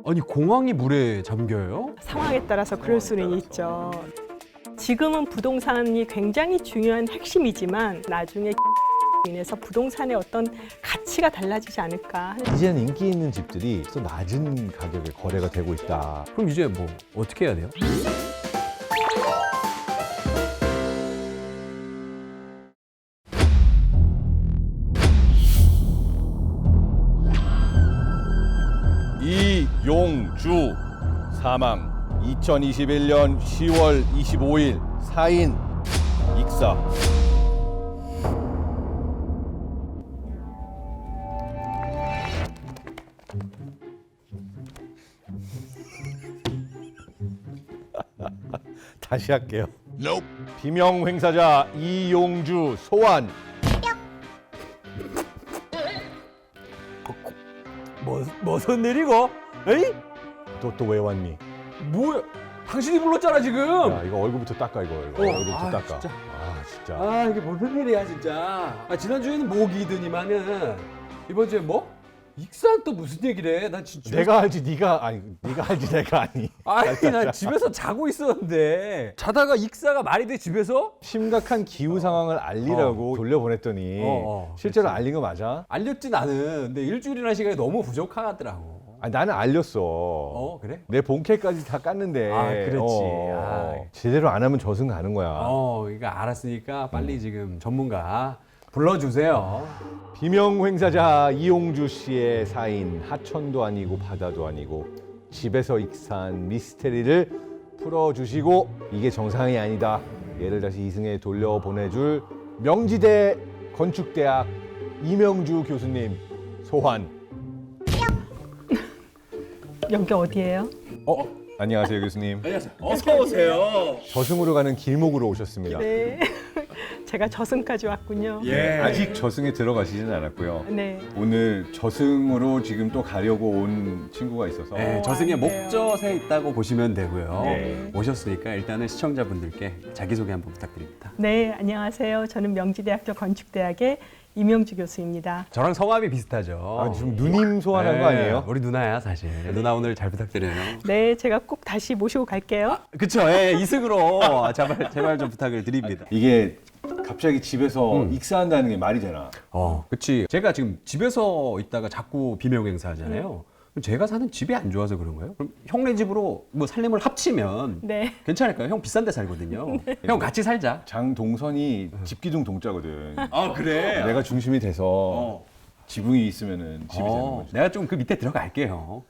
아니 공항이 물에 잠겨요? 상황에 따라서 그럴 수는 있죠. 지금은 부동산이 굉장히 중요한 핵심이지만 나중에 인해서 부동산의 어떤 가치가 달라지지 않을까. 이제는 인기 있는 집들이 또 낮은 가격에 거래가 되고 있다. 그럼 이제 뭐 어떻게 해야 돼요? 이용주 사망 2021년 10월 25일 사인 익사. 다시 할게요. 비명 횡사자 이용주 소환. 무슨 일이고? 에이? 또 왜 왔니? 뭐야? 당신이 불렀잖아 지금. 야, 이거 얼굴부터 닦아 이거. 얼굴부터 아, 닦아. 진짜. 아 진짜. 아 이게 무슨 일이야 진짜. 아 지난주에는 모기더니만은 이번 주에 뭐? 익산 또 무슨 얘기래? 난 진짜 내가 알지 네가 아니 네가 알지 내가 아니. 아니 난 집에서 자고 있었는데 자다가 익사가 말이 돼 집에서? 심각한 기후 상황을 알리라고 돌려보냈더니 실제로 알린 거 맞아? 알렸진 않은. 근데 일주일이라는 시간이 너무 부족하더라고. 아니, 나는 알렸어. 그래? 내 본캐까지 다 깠는데. 아, 그렇지. 제대로 안 하면 저승 가는 거야. 그러니까 알았으니까 빨리 지금 전문가 불러주세요. 비명 횡사자 이용주 씨의 사인 하천도 아니고 바다도 아니고 집에서 익사한 미스테리를 풀어주시고 이게 정상이 아니다. 얘를 다시 이승에 돌려보내줄 명지대 건축대학 이명주 교수님 소환. 여기 어디예요? 안녕하세요 교수님. 안녕하세요. 어서 오세요. 저승으로 가는 길목으로 오셨습니다. 네. 제가 저승까지 왔군요. 예. 아직 저승에 들어가시지는 않았고요. 네. 오늘 저승으로 지금 또 가려고 온 친구가 있어서 네, 저승의 안 돼요. 목젖에 있다고 보시면 되고요. 네. 오셨으니까 일단은 시청자분들께 자기소개 한번 부탁드립니다. 네, 안녕하세요. 저는 명지대학교 건축대학의 이명주 교수입니다. 저랑 성함이 비슷하죠. 아, 지금 누님 소환한 거 아니에요? 우리 누나야 사실. 누나 오늘 잘 부탁드려요. 네, 제가 꼭 다시 모시고 갈게요. 그쵸, 예, 이승으로 제발 좀 부탁을 드립니다. 이게 갑자기 집에서 익사한다는 게 말이 되나? 그치. 제가 지금 집에서 있다가 자꾸 비명 행사하잖아요. 그럼 제가 사는 집이 안 좋아서 그런 거예요? 그럼 형네 집으로 뭐 살림을 합치면 네. 괜찮을까요? 형 비싼 데 살거든요. 형 같이 살자. 장동선이 집기둥 동자거든. 아, 그래? 내가 중심이 돼서 지붕이 있으면은 집이 되는 거죠. 내가 좀 그 밑에 들어갈게요.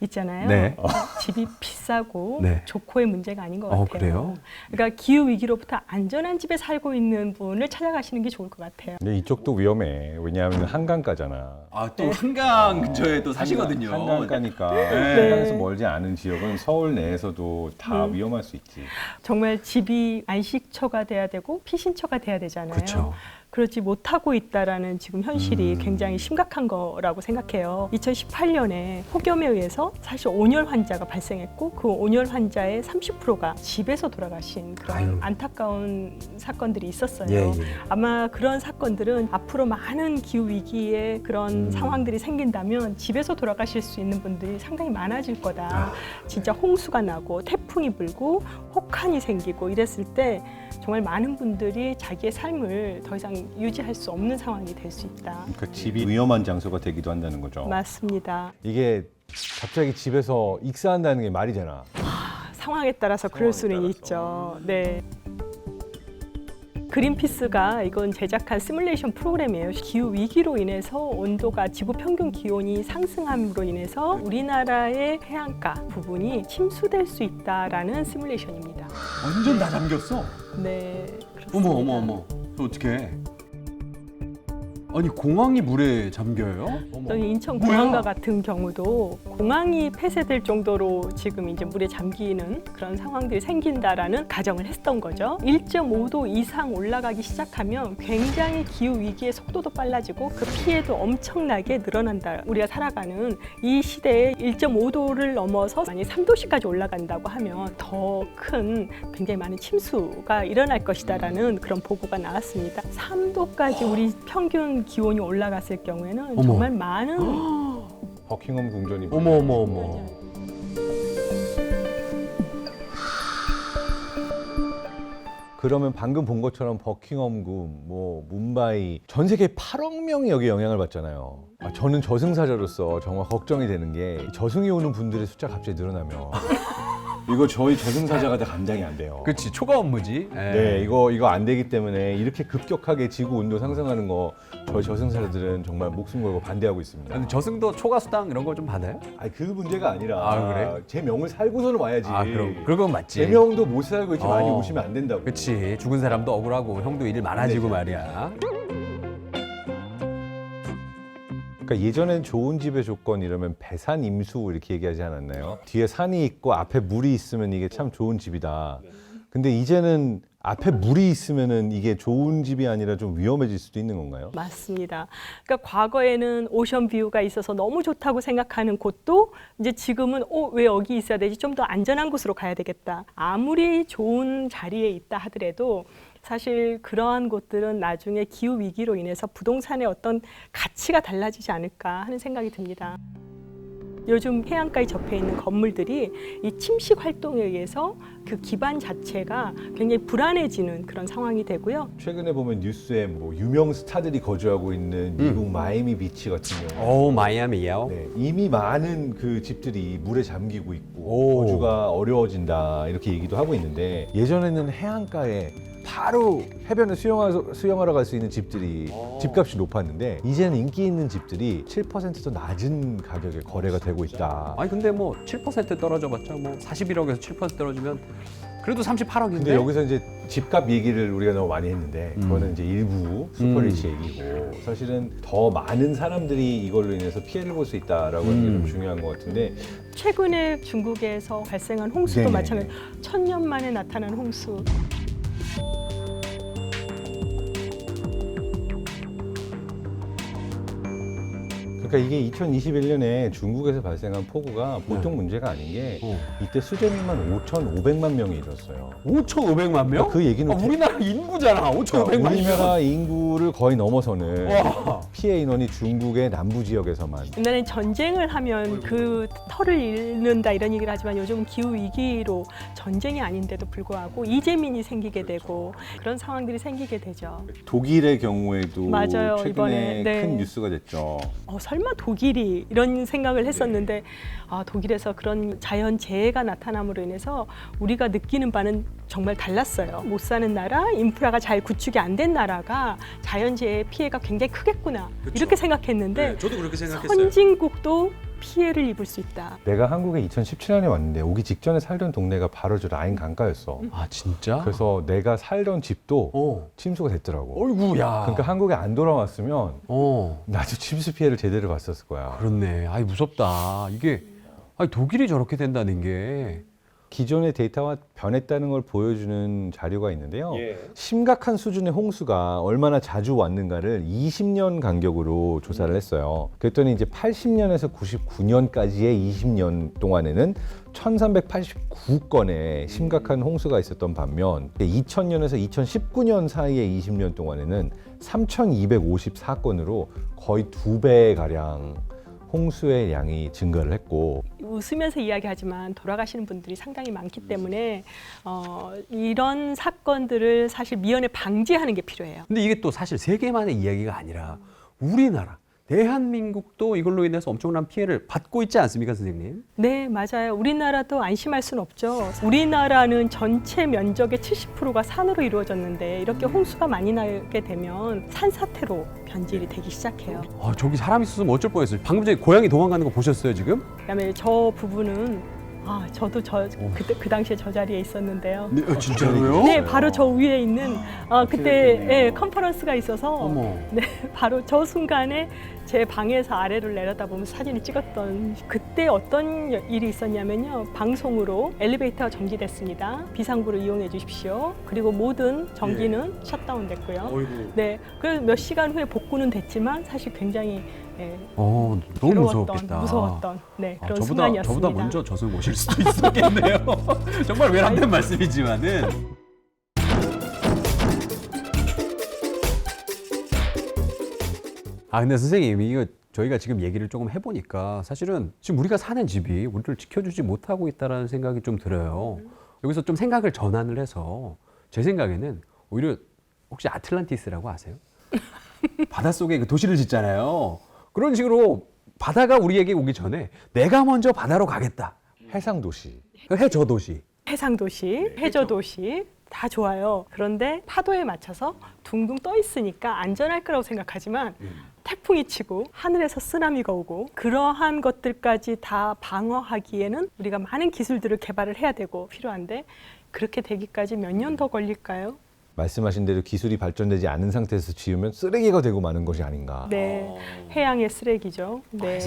있잖아요. 네. 집이 비싸고 네. 좋고의 문제가 아닌 것 같아요. 그래요? 그러니까 기후 위기로부터 안전한 집에 살고 있는 분을 찾아가시는 게 좋을 것 같아요. 근데 이쪽도 위험해. 왜냐하면 한강가잖아. 아, 또 한강 근처에 또 사시거든요. 한강가니까 네. 한강에서 멀지 않은 지역은 서울 내에서도 다 위험할 수 있지. 정말 집이 안식처가 돼야 되고 피신처가 돼야 되잖아요. 그쵸. 그렇지 못하고 있다라는 지금 현실이 굉장히 심각한 거라고 생각해요. 2018년에 폭염에 의해서 사실 온열 환자가 발생했고 그 온열 환자의 30%가 집에서 돌아가신 그런 아유. 안타까운 사건들이 있었어요. 예, 예. 아마 그런 사건들은 앞으로 많은 기후 위기의 그런 상황들이 생긴다면 집에서 돌아가실 수 있는 분들이 상당히 많아질 거다. 진짜 홍수가 나고 태풍이 불고 혹한이 생기고 이랬을 때 정말 많은 분들이 자기의 삶을 더 이상 유지할 수 없는 상황이 될 수 있다. 그 집이 위험한 장소가 되기도 한다는 거죠. 맞습니다. 이게 갑자기 집에서 익사한다는 게 말이 되나? 상황에 따라서 그럴 수는 있죠. 네. 그린피스가 이건 제작한 시뮬레이션 프로그램이에요. 기후 위기로 인해서 온도가 지구 평균 기온이 상승함으로 인해서 우리나라의 해안가 부분이 침수될 수 있다라는 시뮬레이션입니다. 완전 다 잠겼어. 네. 그렇습니다. 어머. 어떡해. 아니 공항이 물에 잠겨요? 저희 인천 뭐야? 공항과 같은 경우도 공항이 폐쇄될 정도로 지금 이제 물에 잠기는 그런 상황들이 생긴다라는 가정을 했던 거죠. 1.5도 이상 올라가기 시작하면 굉장히 기후 위기의 속도도 빨라지고 그 피해도 엄청나게 늘어난다. 우리가 살아가는 이 시대에 1.5도를 넘어서 만약 3도씨까지 올라간다고 하면 더 큰 굉장히 많은 침수가 일어날 것이다라는 그런 보고가 나왔습니다. 3도까지 우리 평균 기온이 올라갔을 경우에는 어머. 정말 많은 버킹엄 궁전이 어머. 그러면 방금 본 것처럼 버킹엄궁, 뭐 뭄바이 전 세계 8억 명이 여기 영향을 받잖아요. 저는 저승사자로서 정말 걱정이 되는 게 저승이 오는 분들의 숫자가 갑자기 늘어나면 이거 저희 저승사자가 다 감당이 안 돼요. 그렇지, 초과 업무지. 네, 이거 안 되기 때문에 이렇게 급격하게 지구 온도 상승하는 거 저희 저승사자들은 정말 목숨 걸고 반대하고 있습니다. 근데 저승도 초과 수당 이런 걸 좀 받아요? 아니 그 문제가 아니라 아, 그래? 제 명을 살고서는 와야지. 그건 맞지. 제 명도 못 살고 이렇게 많이 어. 오시면 안 된다고. 그렇지, 죽은 사람도 억울하고 형도 일 많아지고 네. 말이야. 그러니까 예전엔 좋은 집의 조건 이러면 배산 임수 이렇게 얘기하지 않았나요? 뒤에 산이 있고 앞에 물이 있으면 이게 참 좋은 집이다. 근데 이제는 앞에 물이 있으면은 이게 좋은 집이 아니라 좀 위험해질 수도 있는 건가요? 맞습니다. 그러니까 과거에는 오션 뷰가 있어서 너무 좋다고 생각하는 곳도 이제 지금은 왜 여기 있어야 되지? 좀 더 안전한 곳으로 가야 되겠다. 아무리 좋은 자리에 있다 하더라도 사실 그러한 곳들은 나중에 기후 위기로 인해서 부동산의 어떤 가치가 달라지지 않을까 하는 생각이 듭니다. 요즘 해안가에 접해 있는 건물들이 이 침식 활동에 의해서 그 기반 자체가 굉장히 불안해지는 그런 상황이 되고요. 최근에 보면 뉴스에 뭐 유명 스타들이 거주하고 있는 미국 마이애미 비치 같은 경우 마이애미요? 네, 이미 많은 그 집들이 물에 잠기고 있고 오. 거주가 어려워진다 이렇게 얘기도 하고 있는데 예전에는 해안가에 바로 해변에 수영하러 갈 수 있는 집들이 집값이 높았는데 이제는 인기 있는 집들이 7%더 낮은 가격에 거래가 되고 있다. 아니 근데 뭐 7% 떨어져봤자 뭐 41억에서 7% 떨어지면 그래도 38억인데. 근데 여기서 이제 집값 얘기를 우리가 너무 많이 했는데 그거는 이제 일부 슈퍼리치 얘기고 사실은 더 많은 사람들이 이걸로 인해서 피해를 볼 수 있다라고 하는 게 좀 중요한 것 같은데 최근에 중국에서 발생한 홍수도 네네. 마찬가지. 1000년 만에 나타난 홍수. 그러니까 이게 2021년에 중국에서 발생한 폭우가 보통 문제가 아닌 게 이때 수재민만 5,500만 명이 이뤘어요. 5,500만 명? 그 얘기는 우리나라 인구잖아. 5,500만 명. 우리나라 인구를 거의 넘어서는 와. 피해 인원이 중국의 남부 지역에서만. 옛날엔 전쟁을 하면 그 터를 잃는다 이런 얘기를 하지만 요즘은 기후 위기로 전쟁이 아닌데도 불구하고 이재민이 생기게 되고 그런 상황들이 생기게 되죠. 독일의 경우에도 맞아요, 최근에 이번에. 네. 큰 뉴스가 됐죠. 설마 독일이 이런 생각을 했었는데 독일에서 그런 자연 재해가 나타남으로 인해서 우리가 느끼는 바는 정말 달랐어요. 못 사는 나라, 인프라가 잘 구축이 안 된 나라가 자연 재해 피해가 굉장히 크겠구나 이렇게 생각했는데 저도 그렇게 선진국도 피해를 입을 수 있다. 내가 한국에 2017년에 왔는데 오기 직전에 살던 동네가 바로 저 라인 강가였어. 아 진짜? 그래서 내가 살던 집도 침수가 됐더라고. 어이구야. 그러니까 한국에 안 돌아왔으면 나도 침수 피해를 제대로 봤었을 거야. 그렇네. 아이 무섭다. 이게 독일이 저렇게 된다는 게. 기존의 데이터와 변했다는 걸 보여주는 자료가 있는데요. 심각한 수준의 홍수가 얼마나 자주 왔는가를 20년 간격으로 조사를 했어요. 그랬더니 이제 80년에서 99년까지의 20년 동안에는 1389건의 심각한 홍수가 있었던 반면 2000년에서 2019년 사이의 20년 동안에는 3254건으로 거의 2배가량 홍수의 양이 증가를 했고 웃으면서 이야기하지만 돌아가시는 분들이 상당히 많기 때문에 이런 사건들을 사실 미연에 방지하는 게 필요해요. 근데 이게 또 사실 세계만의 이야기가 아니라 우리나라, 대한민국도 이걸로 인해서 엄청난 피해를 받고 있지 않습니까, 선생님? 네, 맞아요. 우리나라도 안심할 수는 없죠. 우리나라는 전체 면적의 70%가 산으로 이루어졌는데 이렇게 홍수가 많이 나게 되면 산사태로 변질이 되기 시작해요. 저기 사람 있었으면 어쩔 뻔했어요. 방금 전에 고양이 도망가는 거 보셨어요, 지금? 그다음에 저 부분은 저도 그 당시에 저 자리에 있었는데요. 네, 진짜로요? 네, 바로 저 위에 있는 그때 컨퍼런스가 있어서 어머. 네, 바로 저 순간에 제 방에서 아래를 내려다보면서 사진을 찍었던 그때 어떤 일이 있었냐면요. 방송으로 엘리베이터가 정지됐습니다. 비상구로 이용해 주십시오. 그리고 모든 전기는 셧다운됐고요. 네, 그래서 몇 시간 후에 복구는 됐지만 사실 굉장히 너무 무서웠겠다. 무서웠던 그런 순간이었습니다. 저보다 먼저 젖을 모실 수도 있었겠네요. 정말 외람된 말씀이지만은. 근데 선생님 이거 저희가 지금 얘기를 조금 해보니까 사실은 지금 우리가 사는 집이 우리를 지켜주지 못하고 있다는 생각이 좀 들어요. 여기서 좀 생각을 전환을 해서 제 생각에는 오히려 혹시 아틀란티스라고 아세요? 바닷속에 그 도시를 짓잖아요. 그런 식으로 바다가 우리에게 오기 전에 내가 먼저 바다로 가겠다. 해상 도시. 해저 도시. 해상도시, 해저도시 다 좋아요. 그런데 파도에 맞춰서 둥둥 떠 있으니까 안전할 거라고 생각하지만 태풍이 치고 하늘에서 쓰나미가 오고 그러한 것들까지 다 방어하기에는 우리가 많은 기술들을 개발을 해야 되고 필요한데 그렇게 되기까지 몇 년 더 걸릴까요? 말씀하신 대로 기술이 발전되지 않은 상태에서 지으면 쓰레기가 되고 마는 것이 아닌가. 네, 해양의 쓰레기죠. 네.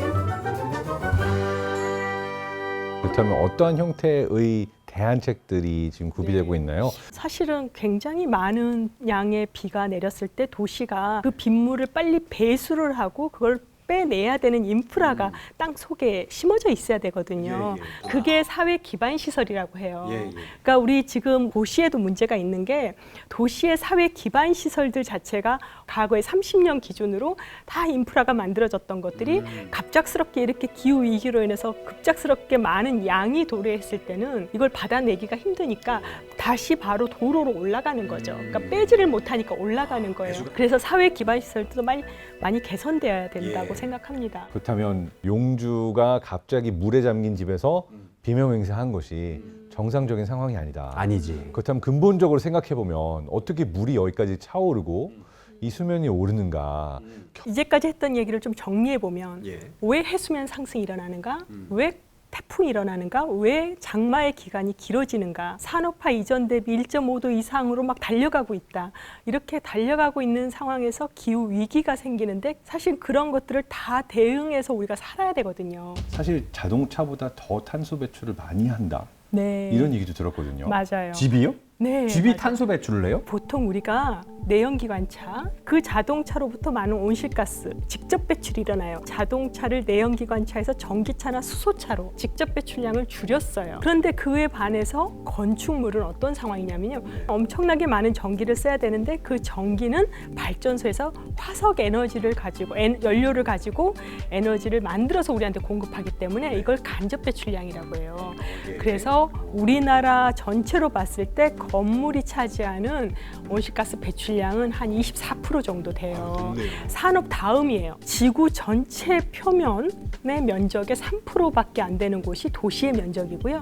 그렇다면 어떠한 형태의 대안책들이 지금 구비되고 있나요? 사실은 굉장히 많은 양의 비가 내렸을 때 도시가 그 빗물을 빨리 배수를 하고 그걸 빼내야 되는 인프라가 땅 속에 심어져 있어야 되거든요. 그게 사회 기반 시설이라고 해요. 그러니까 우리 지금 도시에도 문제가 있는 게 도시의 사회 기반 시설들 자체가 과거의 30년 기준으로 다 인프라가 만들어졌던 것들이 갑작스럽게 이렇게 기후 위기로 인해서 급작스럽게 많은 양이 도래했을 때는 이걸 받아내기가 힘드니까 다시 바로 도로로 올라가는 거죠. 그러니까 빼지를 못하니까 올라가는 거예요. 그래서 사회 기반 시설도 많이 개선돼야 된다고 생각합니다. 그렇다면 용주가 갑자기 물에 잠긴 집에서 비명행세한 것이 정상적인 상황이 아니다. 아니지. 그렇다면 근본적으로 생각해 보면 어떻게 물이 여기까지 차오르고 이 수면이 오르는가? 이제까지 했던 얘기를 좀 정리해 보면 왜 해수면 상승이 일어나는가? 왜 태풍이 일어나는가? 왜 장마의 기간이 길어지는가? 산업화 이전 대비 1.5도 이상으로 막 달려가고 있다. 이렇게 달려가고 있는 상황에서 기후 위기가 생기는데 사실 그런 것들을 다 대응해서 우리가 살아야 되거든요. 사실 자동차보다 더 탄소 배출을 많이 한다. 네. 이런 얘기도 들었거든요. 맞아요. 집이요? 네. 집이 맞아요. 탄소 배출을 해요? 보통 우리가 내연기관차, 그 자동차로부터 많은 온실가스 직접 배출이 일어나요. 자동차를 내연기관차에서 전기차나 수소차로 직접 배출량을 줄였어요. 그런데 그에 반해서 건축물은 어떤 상황이냐면요. 엄청나게 많은 전기를 써야 되는데 그 전기는 발전소에서 화석 에너지를 가지고 연료를 가지고 에너지를 만들어서 우리한테 공급하기 때문에 이걸 간접 배출량이라고 해요. 그래서 우리나라 전체로 봤을 때 건물이 차지하는 온실가스 배출량은 한 24% 정도 돼요. 산업 다음이에요. 지구 전체 표면의 면적의 3%밖에 안 되는 곳이 도시의 면적이고요.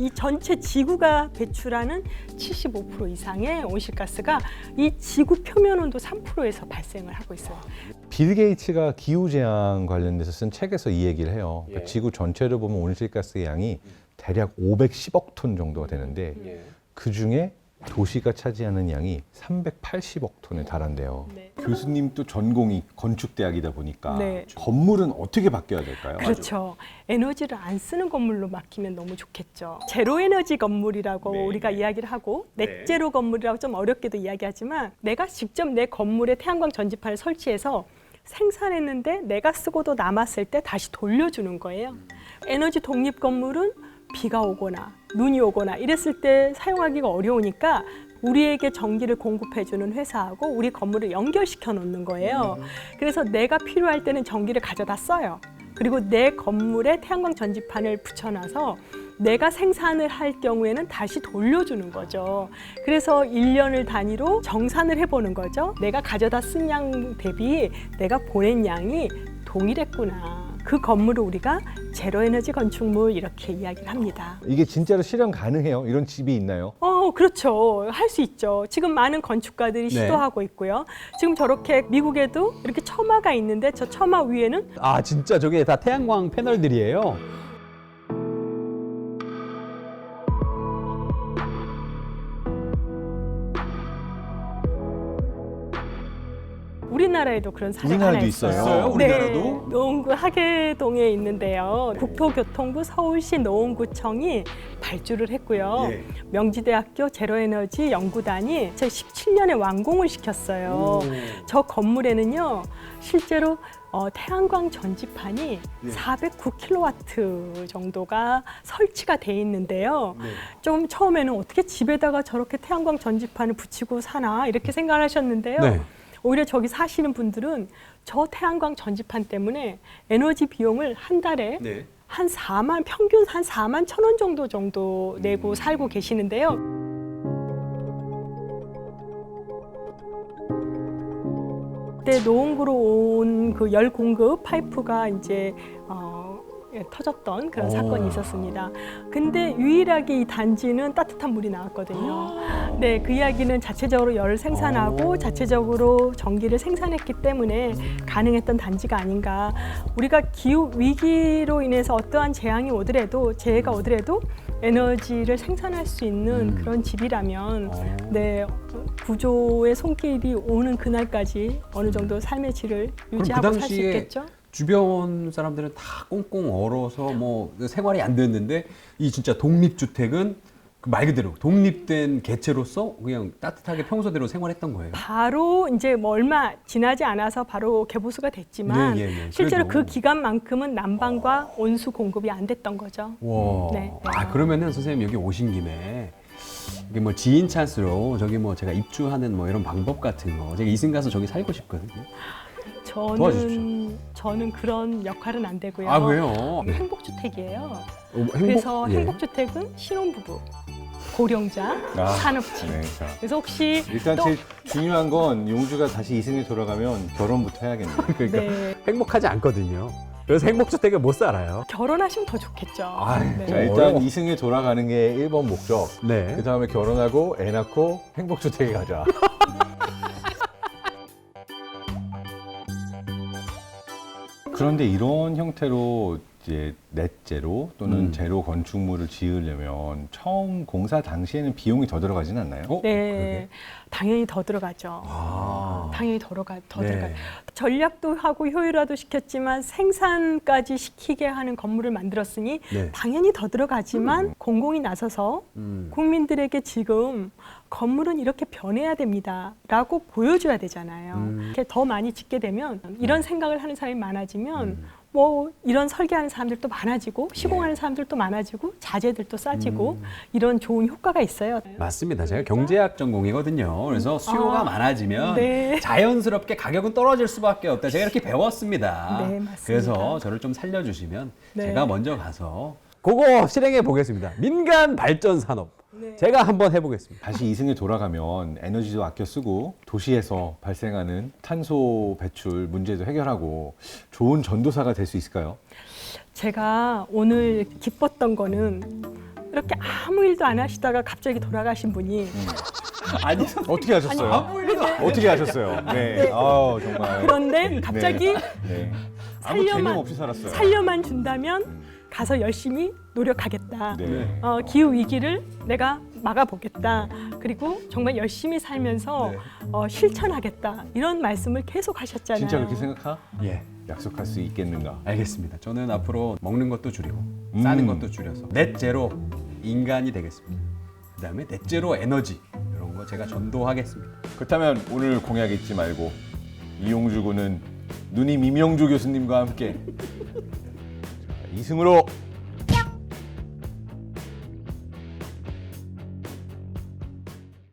이 전체 지구가 배출하는 75% 이상의 온실가스가 이 지구 표면 온도 3%에서 발생을 하고 있어요. 빌 게이츠가 기후재앙 관련돼서 쓴 책에서 이 얘기를 해요. 그러니까 지구 전체를 보면 온실가스의 양이 대략 510억 톤 정도가 되는데 그중에 도시가 차지하는 양이 380억 톤에 달한대요. 네. 교수님 또 전공이 건축대학이다 보니까 네. 건물은 어떻게 바뀌어야 될까요? 그렇죠. 에너지를 안 쓰는 건물로 맡기면 너무 좋겠죠. 제로 에너지 건물이라고 우리가 이야기를 하고 넷제로 건물이라고 좀 어렵게도 이야기하지만 내가 직접 내 건물에 태양광 전지판을 설치해서 생산했는데 내가 쓰고도 남았을 때 다시 돌려주는 거예요. 에너지 독립 건물은 비가 오거나 눈이 오거나 이랬을 때 사용하기가 어려우니까 우리에게 전기를 공급해주는 회사하고 우리 건물을 연결시켜 놓는 거예요. 그래서 내가 필요할 때는 전기를 가져다 써요. 그리고 내 건물에 태양광 전지판을 붙여놔서 내가 생산을 할 경우에는 다시 돌려주는 거죠. 그래서 1년을 단위로 정산을 해보는 거죠. 내가 가져다 쓴 양 대비 내가 보낸 양이 동일했구나. 그 건물을 우리가 제로에너지 건축물 이렇게 이야기를 합니다. 이게 진짜로 실현 가능해요? 이런 집이 있나요? 그렇죠. 할 수 있죠. 지금 많은 건축가들이 시도하고 있고요. 지금 저렇게 미국에도 이렇게 처마가 있는데 저 처마 위에는 아 진짜 저게 다 태양광 패널들이에요. 우리나라에도 그런 사례가 우리나라도 하나 있어요. 있어요? 우리나라도? 네, 노원구 하계동에 있는데요. 국토교통부 서울시 노원구청이 발주를 했고요. 명지대학교 제로에너지 연구단이 2017년에 완공을 시켰어요. 저 건물에는요, 실제로 태양광 전지판이 409kW 정도가 설치가 돼 있는데요. 좀 처음에는 어떻게 집에다가 저렇게 태양광 전지판을 붙이고 사나 이렇게 생각을 하셨는데요. 네. 오히려 저기 사시는 분들은 저 태양광 전지판 때문에 에너지 비용을 한 달에 한 4만, 평균 한 4만 1천 원 정도 내고 살고 계시는데요. 그때 노원구로 온 그 열 공급 파이프가 이제 터졌던 그런 사건이 있었습니다. 근데 유일하게 이 단지는 따뜻한 물이 나왔거든요. 네, 그 이야기는 자체적으로 열을 생산하고 자체적으로 전기를 생산했기 때문에 가능했던 단지가 아닌가. 우리가 기후 위기로 인해서 어떠한 재앙이 오더라도 재해가 오더라도 에너지를 생산할 수 있는 그런 집이라면 네, 구조의 손길이 오는 그날까지 어느 정도 삶의 질을 유지하고 살 수 당시에 있겠죠. 주변 사람들은 다 꽁꽁 얼어서 뭐 생활이 안 됐는데 이 진짜 독립주택은 그 말 그대로 독립된 개체로서 그냥 따뜻하게 평소대로 생활했던 거예요. 바로 이제 뭐 얼마 지나지 않아서 바로 개보수가 됐지만 실제로 그래도. 그 기간만큼은 난방과 온수 공급이 안 됐던 거죠. 와. 네. 아 그러면은 선생님 여기 오신 김에 이게 뭐 지인 찬스로 저기 뭐 제가 입주하는 뭐 이런 방법 같은 거 제가 이승 가서 저기 살고 싶거든요. 저는 그런 역할은 안 되고요. 아 왜요? 네. 행복주택이에요. 행복- 그래서 예. 행복주택은 신혼부부, 고령자, 산업지. 네, 자. 그래서 혹시 일단 또 제일 중요한 건 용주가 다시 이승에 돌아가면 결혼부터 해야겠네요. 그러니까 네, 행복하지 않거든요. 그래서 행복주택에 못 살아요. 결혼하시면 더 좋겠죠. 아이, 네. 자, 일단 어려워. 이승에 돌아가는 게 1번 목적. 네. 그 다음에 결혼하고 애 낳고 행복주택에 가자. 그런데 이런 형태로 이제 넷제로 또는 제로 건축물을 지으려면 처음 공사 당시에는 비용이 더 들어가진 않나요? 네, 당연히 더 들어가죠. 아. 당연히 더 네. 들어가요. 전략도 하고 효율화도 시켰지만 생산까지 시키게 하는 건물을 만들었으니 네. 당연히 더 들어가지만 공공이 나서서 국민들에게 지금 건물은 이렇게 변해야 됩니다라고 보여줘야 되잖아요. 이렇게 더 많이 짓게 되면 이런 생각을 하는 사람이 많아지면 뭐 이런 설계하는 사람들도 많아지고 시공하는 사람들도 많아지고 자재들도 싸지고 이런 좋은 효과가 있어요. 맞습니다. 제가 경제학 전공이거든요. 그래서 수요가 많아지면 네. 자연스럽게 가격은 떨어질 수밖에 없다. 제가 이렇게 배웠습니다. 네, 맞습니다. 그래서 저를 좀 살려주시면 네. 제가 먼저 가서 그거 실행해 보겠습니다. 민간 발전 산업. 제가 한번 해보겠습니다. 다시 이승에 돌아가면 에너지도 아껴 쓰고 도시에서 발생하는 탄소 배출 문제도 해결하고 좋은 전도사가 될 수 있을까요? 제가 오늘 기뻤던 거는 이렇게 아무 일도 안 하시다가 갑자기 돌아가신 분이 아니, 어떻게 하셨어요? 어떻게 하셨어요? 네. 아우, 정말. 그런데 갑자기 네. 아무 개념 없이 살았어요. 살려만 준다면 가서 열심히 노력하겠다. 네. 기후 위기를 내가 막아보겠다. 그리고 정말 열심히 살면서 실천하겠다. 이런 말씀을 계속 하셨잖아요. 진짜 그렇게 생각하? 예, 약속할 수 있겠는가? 알겠습니다. 저는 앞으로 먹는 것도 줄이고 싸는 것도 줄여서 넷제로 인간이 되겠습니다. 그다음에 넷제로 에너지 이런 거 제가 전도하겠습니다. 그렇다면 오늘 공약 잊지 말고 이용주 군은 누님 임영주 교수님과 함께 자, 이승으로